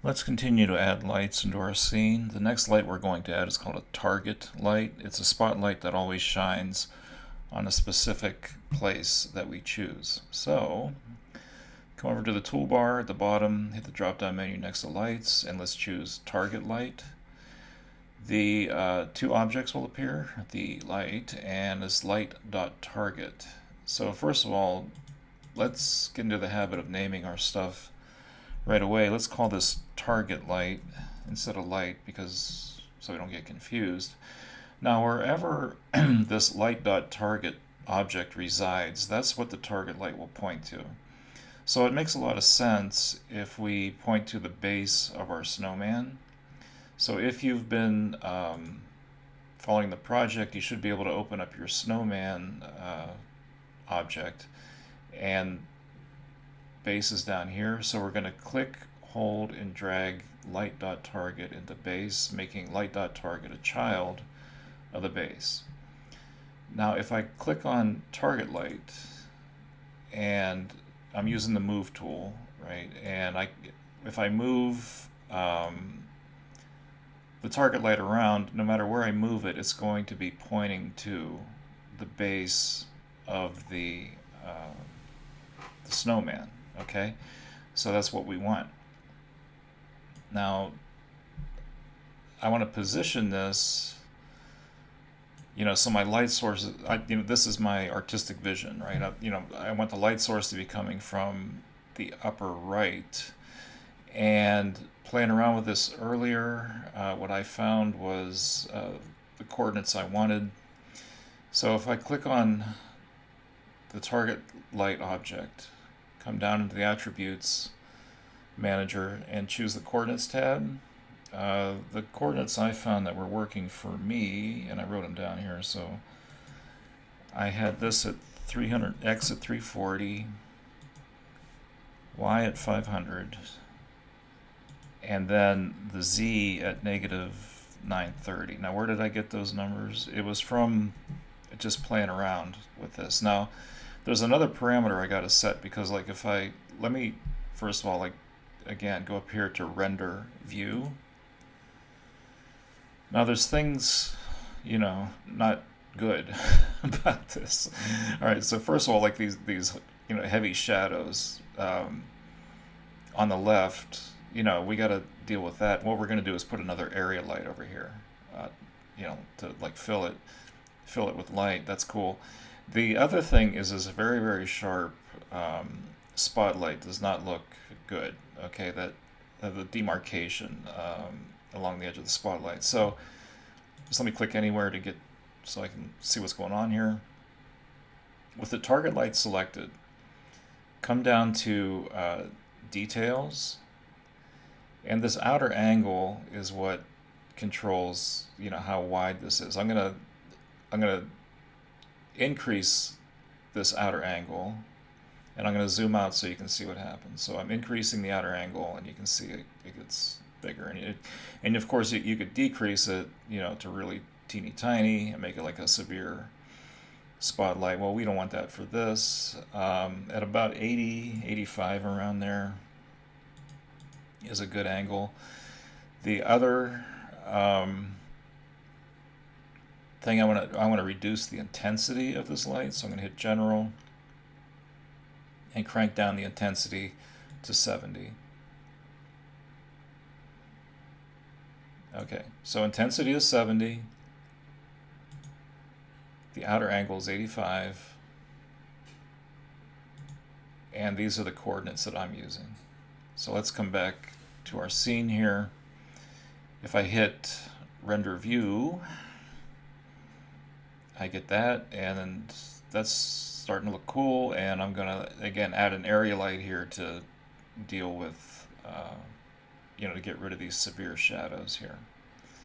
Let's continue to add lights into our scene. The next light we're going to add is called a target light. It's a spotlight that always shines on a specific place that we choose. So, come over to the toolbar at the bottom, hit the drop-down menu next to lights, and let's choose target light. The two objects will appear, the light and this light.target. So first of all, let's get into the habit of naming our stuff right away. Let's call this target light instead of light, because so we don't get confused. Now wherever this light.target object resides, that's what the target light will point to. So it makes a lot of sense if we point to the base of our snowman. So if you've been following the project, you should be able to open up your snowman object, and base is down here. So we're going to click, hold, and drag light.target into base, making light.target a child of the base. Now if I click on target light, and I'm using the move tool, right, and if I move the target light around, no matter where I move it, it's going to be pointing to the base of the snowman. Okay, so that's what we want. Now I want to position this, so my light source, this is my artistic vision, right? I want the light source to be coming from the upper right. And playing around with this earlier, what I found was the coordinates I wanted. So if I click on the target light object, come down into the attributes manager and choose the coordinates tab, the coordinates I found that were working for me, and I wrote them down here, so I had this at 300, x at 340, y at 500, and then the z at negative 930. Now where did I get those numbers? It was from just playing around with this. Now there's another parameter I got to set, because let me first of all, again, go up here to render view. Now there's things, not good about this. All right, so first of all, these heavy shadows on the left, we got to deal with that. What we're going to do is put another area light over here, to fill it with light. That's cool. The other thing is this very, very sharp spotlight does not look good. Okay, that the demarcation along the edge of the spotlight. So just let me click anywhere so I can see what's going on here. With the target light selected, come down to details, and this outer angle is what controls how wide this is. I'm gonna increase this outer angle, and I'm going to zoom out so you can see what happens. So I'm increasing the outer angle, and you can see it gets bigger. And of course you could decrease it, to really teeny tiny and make it like a severe spotlight. Well, we don't want that for this. At about 80, 85 around there is a good angle. The other thing, I want to reduce the intensity of this light, so I'm going to hit General and crank down the intensity to 70. Okay, so intensity is 70. The outer angle is 85. And these are the coordinates that I'm using. So let's come back to our scene here. If I hit render view, I get that, and that's starting to look cool. And I'm gonna again add an area light here to deal with to get rid of these severe shadows here.